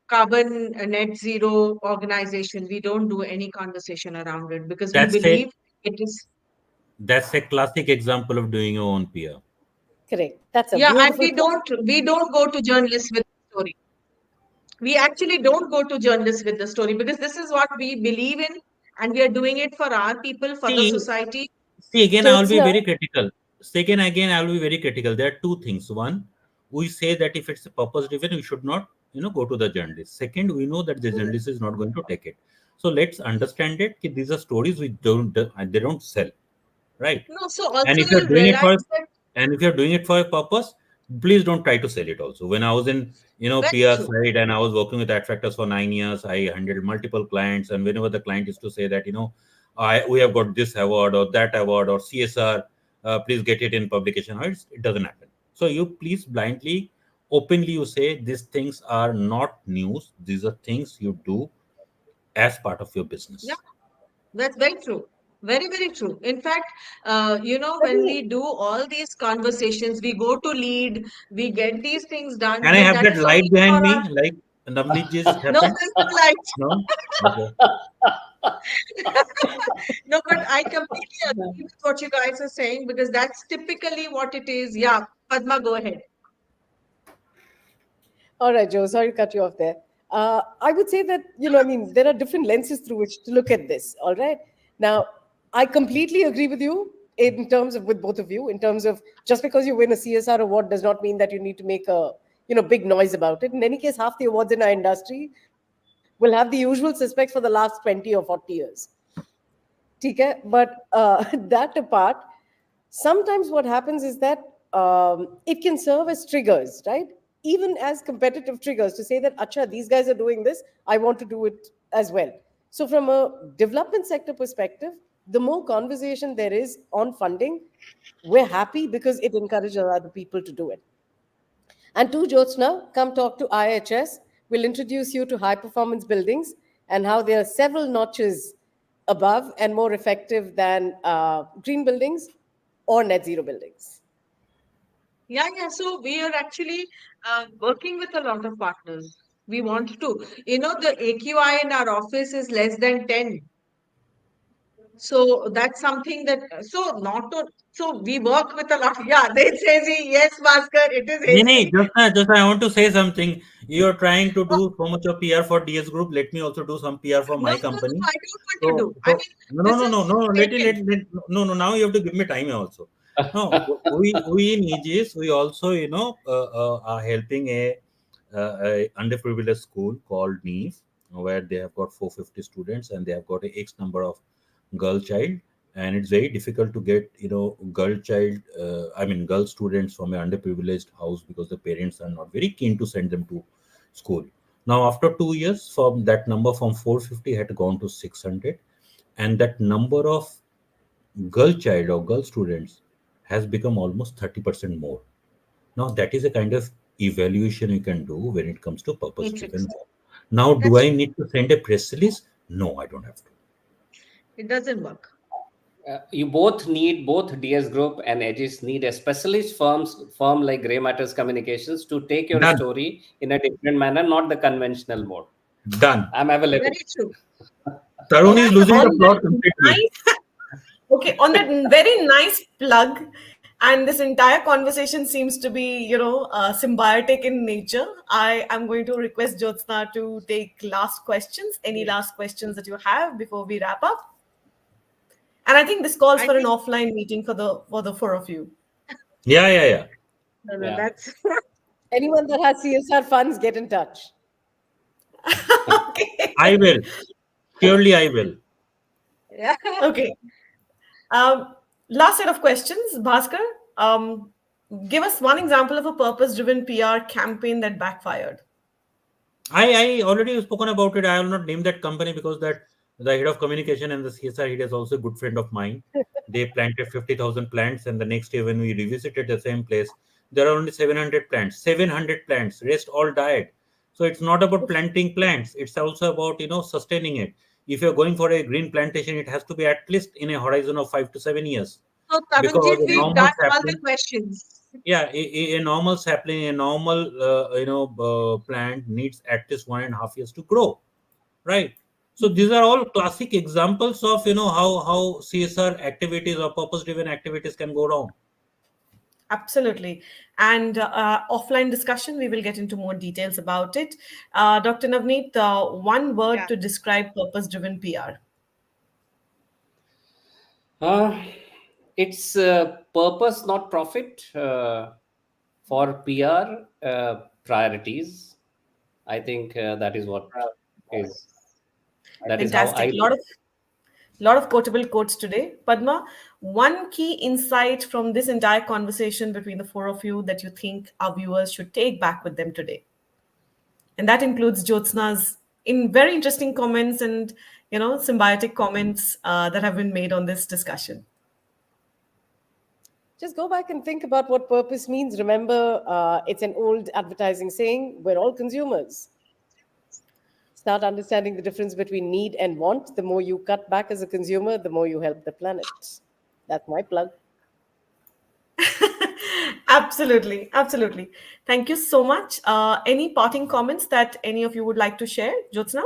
carbon net zero organization. We don't do any conversation around it because we That's a believe it is, that's a classic example of doing your own PR. Correct. That's a yeah, and beautiful point. we don't go to journalists with the story. We actually don't go to journalists with the story because this is what we believe in, and we are doing it for our people, for the See, society. See, again, I will be Jyotsna, very critical. Second, again, I will be very critical. There are two things. One, we say that if it's a purpose driven, we should not, go to the journalist. Second, we know that the journalist is not going to take it. So let's understand it. That these are stories which they don't sell, right? No, so And also if you're you'll doing it for, realize that and if you're doing it for a purpose, please don't try to sell it. Also, when I was in, very PR true. side and I was working with ad factors for 9 years, I handled multiple clients, and whenever the client used to say that, we have got this award or that award or CSR, please get it in publication. It doesn't happen. So you please blindly, openly, you say these things are not news. These are things you do as part of your Yeah, business. that's very true. Very, very true. In fact, when we do all these conversations, we go to lead, we get these things done, Can I but have that that is only light for behind our. me, like Navneet just No, happened? there's no light. No. Okay. No, but I completely agree with what you guys are saying because that's typically what it is. Yeah, Padma, go ahead. all right, Joe, sorry to cut you off there. I would say that, I mean, there are different lenses through which to look at this, all right? Now, I completely agree with you in terms of, with both of you, in terms of just because you win a CSR award does not mean that you need to make a, big noise about it. In any case, half the awards in our industry will have the usual suspects for the last 20 or 40 years. Okay? But that apart, sometimes what happens is that it can serve as triggers, right? Even as competitive triggers to say that, acha, these guys are doing this, I want to do it as well. So, from a development sector perspective, the more conversation there is on funding, we're happy because it encourages other people to do it. And to Jyotsna, come talk to IHS. We'll introduce you to high performance buildings and how they are several notches above and more effective than green buildings or net zero buildings. Yeah, yeah. So we are actually working with a lot of partners. We want to. The AQI in our office is less than 10. So that's something that, so not to, so we work with a lot. Yeah, it's hazy. Yes, Bhaskar, it is Nee, hazy. just I want to say something. You're trying to do so much of PR for DS Group. Let me also do some PR for No, my no, no, company. I don't want to So, do. I so mean, no, no, this no, is no, no. taken. No, no. Now you have to give me time also. No, we in Egis, we also are helping a underprivileged school called NEEF, where they have got 450 students and they have got a X number of girl child, and it's very difficult to get girl students from an underprivileged house because the parents are not very keen to send them to school. Now after 2 years, from that number from 450 had gone to 600, and that number of girl child or girl students has become almost 30% more. Now that is a kind of evaluation you can do when it comes to purpose driven Matrix. work. Now do That's I true. need to send a press release? No, I don't have to. It doesn't work. You both need, both DS Group and Egis need a specialist firm like GreyMatters Communications to take your Done. story in a different manner, not the conventional mode. Done. I'm available. Very true. Tarun is Okay, losing the on plot that completely. nice, okay, on that very nice plug, and this entire conversation seems to be, symbiotic in nature. I am going to request Jyotsna to take last questions. Any Yes. last questions that you have before we wrap up? And I think this calls I for an think offline meeting for the four of you. Yeah, yeah, yeah. no, no, Yeah. that's Anyone that has CSR funds, get in touch. Okay. I will. Surely I will. yeah. Okay. Um, Last set of questions, Bhaskar. Um, Give us one example of a purpose-driven PR campaign that backfired. I already spoken about it. I will not name that company because that the head of communication and the CSR head is also a good friend of mine. They planted 50,000 plants, and the next day when we revisited the same place, there are only 700 plants. 700 plants, rest all died. So it's not about planting plants. It's also about sustaining it. If you're going for a green plantation, it has to be at least in a horizon of 5 to 7 years, So because Tarunjeet, a we've normal done all the sapling, questions. yeah, a normal sapling, a normal plant needs at least 1.5 years to grow, right? So these are all classic examples of how CSR activities or purpose driven activities can go wrong. Absolutely. And offline discussion, we will get into more details about it. Dr. Navneet, one word Yeah. to describe purpose-driven PR. Uh, it's purpose, not profit. For PR priorities, I think that is what is. That is how I Fantastic. look. Lot of quotable quotes today. Padma, one key insight from this entire conversation between the four of you that you think our viewers should take back with them today. And that includes Jyotsna's in very interesting comments and symbiotic comments that have been made on this discussion. Just go back and think about what purpose means. Remember, it's an old advertising saying, we're all consumers. Start understanding the difference between need and want. The more you cut back as a consumer, the more you help the planet. That's my plug. Absolutely, absolutely. Thank you so much. Any parting comments that any of you would like to share, Jyotsna?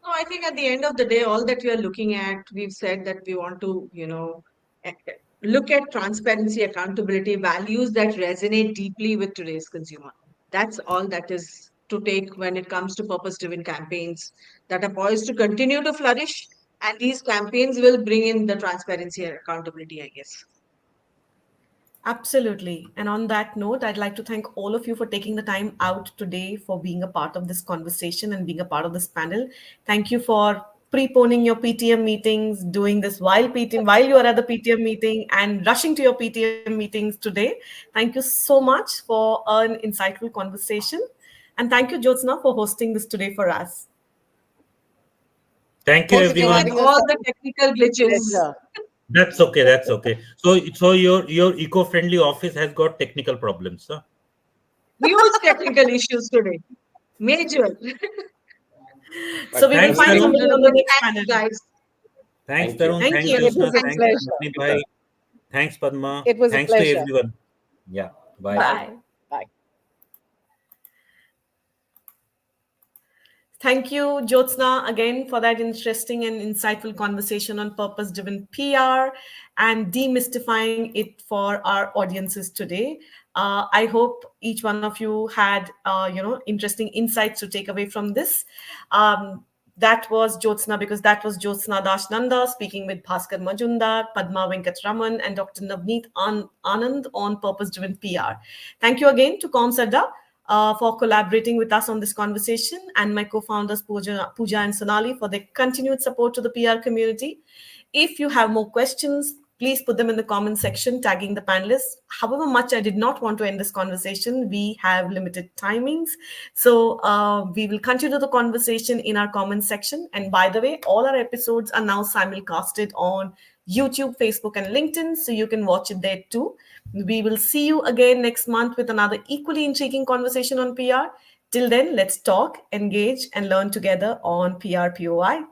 No, I think at the end of the day, all that we are looking at, we've said that we want to, look at transparency, accountability, values that resonate deeply with today's consumer. That's all that is to take when it comes to purpose-driven campaigns that are poised to continue to flourish. And these campaigns will bring in the transparency and accountability, I guess. Absolutely. And on that note, I'd like to thank all of you for taking the time out today for being a part of this conversation and being a part of this panel. Thank you for preponing your PTM meetings, doing this while you are at the PTM meeting and rushing to your PTM meetings today. Thank you so much for an insightful conversation. And thank you, Jyotsna, for hosting this today for us. Thank you, Thank you for Even with everyone. having us. all the technical glitches. Pleasure. That's okay. That's okay. So your eco-friendly office has got technical problems, huh? Huge technical issues today. Major. So But we will Thanks, find Tarun. somebody on the But next thanks, panel. guys. Thanks, thank you. Tarun. Thank Thanks, you. It Jyotsna. was a Thanks, Thanks. pleasure. Navneet bhai. Thanks, Padma. It was a Thanks to pleasure. everyone. Yeah. Bye. Bye. Bye. Bye. Thank you, Jyotsna, again for that interesting and insightful conversation on purpose driven PR and demystifying it for our audiences today. I hope each one of you had, interesting insights to take away from this. That was Jyotsna, because that was Jyotsna Dash Nanda speaking with Bhaskar Majumdar, Padma Venkataraman, and Dr. Navneet Anand on purpose driven PR. Thank you again to CommsAdda for collaborating with us on this conversation, and my co-founders Pooja and Sonali for their continued support to the PR community. If you have more questions, please put them in the comment section, tagging the panelists. However much I did not want to end this conversation, we have limited timings. So we will continue the conversation in our comment section. And by the way, all our episodes are now simulcasted on YouTube, Facebook, and LinkedIn, so you can watch it there too. We will see you again next month with another equally intriguing conversation on PR. Till then, let's talk, engage, and learn together on PRPOI.